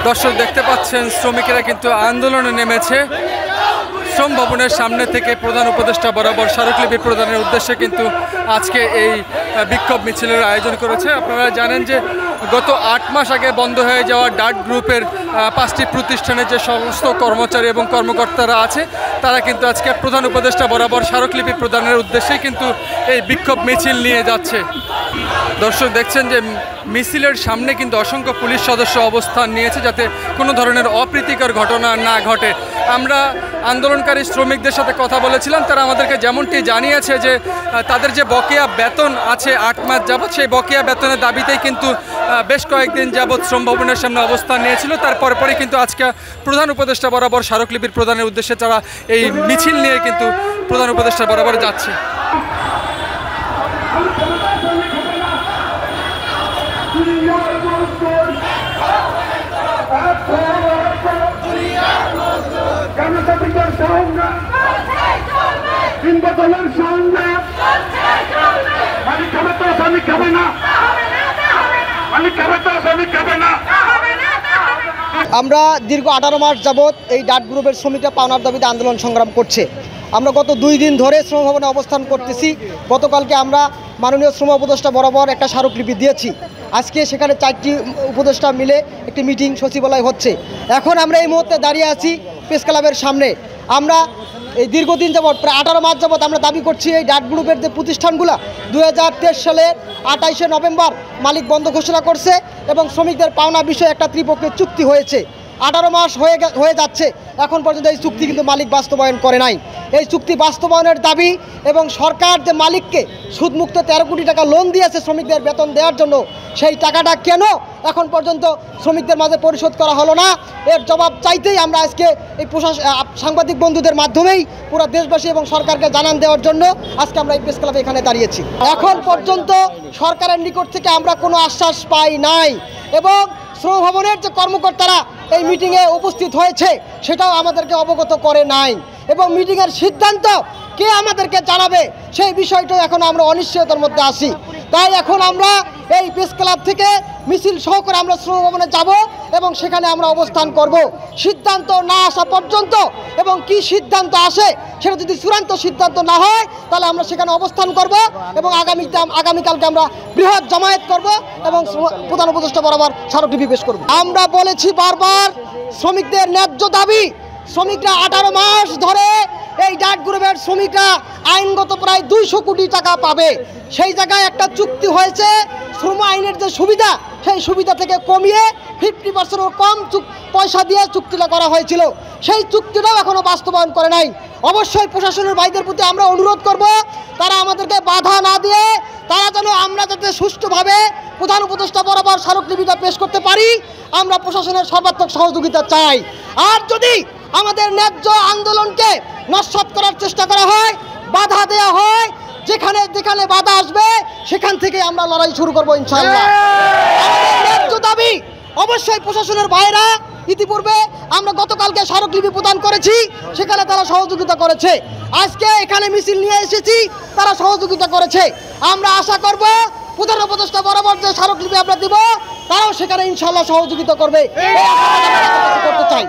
দর্শক দেখতে পাচ্ছেন শ্রমিকেরা কিন্তু আন্দোলনে নেমেছে। শ্রম ভবনের সামনে থেকে প্রধান উপদেষ্টা বরাবর স্মারকলিপি প্রদানের উদ্দেশ্যে কিন্তু আজকে এই বিক্ষোভ মিছিলের আয়োজন করেছে। আপনারা জানেন যে গত 8 মাস আগে বন্ধ হয়ে যাওয়া ডাট গ্রুপের 5টি প্রতিষ্ঠানের যে সমস্ত কর্মচারী এবং কর্মকর্তারা আছে তারা কিন্তু আজকে প্রধান উপদেষ্টা বরাবর স্মারকলিপি প্রদানের উদ্দেশ্যেই কিন্তু এই বিক্ষোভ মিছিল নিয়ে যাচ্ছে। দর্শক দেখছেন যে মিছিলের সামনে কিন্তু অসংখ্য পুলিশ সদস্য অবস্থান নিয়েছে যাতে কোনো ধরনের অপ্রীতিকর ঘটনা না ঘটে। আমরা আন্দোলনকারী শ্রমিকদের সাথে কথা বলেছিলাম, তারা আমাদেরকে যেমনটি জানিয়েছে যে তাদের যে বকেয়া বেতন আছে 8 মাস যাবৎ, সেই বকেয়া বেতনের দাবিতেই কিন্তু বেশ কয়েকদিন যাবৎ শ্রম ভবনের সামনে অবস্থান নিয়েছিল। তারপরে কিন্তু আজকে প্রধান উপদেষ্টা বরাবর স্মারকলিপির প্রদানের উদ্দেশ্যে তারা এই মিছিল নিয়ে কিন্তু প্রধান উপদেষ্টা বরাবর যাচ্ছে। আমরা দীর্ঘ 18 মাস যাবৎ এই ডাট গ্রুপের শ্রমিকরা পাওনার দাবিতে আন্দোলন সংগ্রাম করছে। আমরা গত 2 দিন ধরে শ্রম ভবনে অবস্থান করতেছি। গতকালকে আমরা মাননীয় শ্রম উপদেষ্টা বরাবর একটা স্মারকলিপি দিয়েছি। আজকে সেখানে 4টি উপদেষ্টা মিলে একটি মিটিং সচিবালয় হচ্ছে। এখন আমরা এই মুহূর্তে দাঁড়িয়ে আছি প্রেস ক্লাবের সামনে। আমরা এই দীর্ঘদিন যাবৎ প্রায় 18 মাস যাবৎ আমরা দাবি করছি এই ডাট গ্রুপের যে প্রতিষ্ঠানগুলো 2023 সালের 28শে নভেম্বর মালিক বন্ধ ঘোষণা করছে এবং শ্রমিকদের পাওনা বিষয়ে একটা ত্রিপক্ষীয় চুক্তি হয়েছে। 18 মাস হয়ে যাচ্ছে, এখন পর্যন্ত এই চুক্তি কিন্তু মালিক বাস্তবায়ন করে নাই। এই চুক্তি বাস্তবায়নের দাবি এবং সরকার যে মালিককে সুদমুক্ত 13 কোটি টাকা লোন দিয়েছে শ্রমিকদের বেতন দেওয়ার জন্য, সেই টাকাটা কেন এখন পর্যন্ত শ্রমিকদের মাঝে পরিশোধ করা হলো না, এর জবাব চাইতেই আমরা আজকে এই সাংবাদিক বন্ধুদের মাধ্যমেই পুরো দেশবাসী এবং সরকারকে জানান দেওয়ার জন্য আজকে আমরা এই প্রেস ক্লাবে এখানে দাঁড়িয়েছি। এখন পর্যন্ত সরকারের নিকট থেকে আমরা কোনো আশ্বাস পাই নাই এবং শ্রম ভবনের যে কর্মকর্তারা এই মিটিংয়ে উপস্থিত হয়েছে সেটাও আমাদেরকে অবগত করে নাই এবং মিটিংয়ের সিদ্ধান্ত কে আমাদেরকে জানাবে সেই বিষয়টাও এখন আমরা অনিশ্চয়তার মধ্যে আছি। তাই এখন আমরা এই প্রেস ক্লাব থেকে মিছিল সহকারে আমরা শ্রম ভবনে যাব এবং সেখানে আমরা অবস্থান করব সিদ্ধান্ত না আসা পর্যন্ত। এবং কি সিদ্ধান্ত আসে সেটা যদি চূড়ান্ত সিদ্ধান্ত না হয় তাহলে আমরা সেখানে অবস্থান করব এবং আগামীকালকে আমরা বৃহৎ জমায়েত করব এবং প্রধান উপদেষ্টা বরাবর স্মারকলিপি পেশ করব। আমরা বলেছি বারবার শ্রমিকদের ন্যায্য দাবি, শ্রমিকরা 18 মাস ধরে এই ডাট গ্রুপের শ্রমিকরা আইনগত প্রায় 200 কোটি টাকা পাবে। সেই জায়গায় একটা চুক্তি হয়েছে, শ্রম আইনের যে সুবিধা সেই সুবিধা থেকে কমিয়ে 50%-এর কম পয়সা দিয়ে চুক্তিটা করা হয়েছিল, সেই চুক্তিটাও এখনও বাস্তবায়ন করে নাই। অবশ্যই প্রশাসনের ভাইদের প্রতি আমরা অনুরোধ করব তারা আমাদেরকে বাধা না দিয়ে তারা যেন আমরা যাতে সুষ্ঠুভাবে প্রধান উপদেষ্টা বরাবর স্মারকলিপিটা পেশ করতে পারি, আমরা প্রশাসনের সর্বাত্মক সহযোগিতা চাই। আর যদি আমাদের ন্যায্য আন্দোলনকে নস্যাৎ করার চেষ্টা করা হয়, বাধা দেওয়া হয়, যেখানে যেখানে বাধা আসবে সেখান থেকে আমরা লড়াই শুরু করবো ইনশাআল্লাহ। আমাদের ন্যায্য দাবি অবশ্যই প্রশাসনের ভাইরা ইতিপূর্বে আমরা গতকালকে স্মারকলিপি প্রদান করেছি, সেখানে তারা সহযোগিতা করেছে। আজকে এখানে মিছিল নিয়ে এসেছি, তারা সহযোগিতা করেছে। আমরা আশা করব প্রধান উপদেষ্টা বরাবর যে স্মারকলিপি আমরা দিব তারাও সেখানে ইনশাআল্লাহ সহযোগিতা করবে, করতে চাই।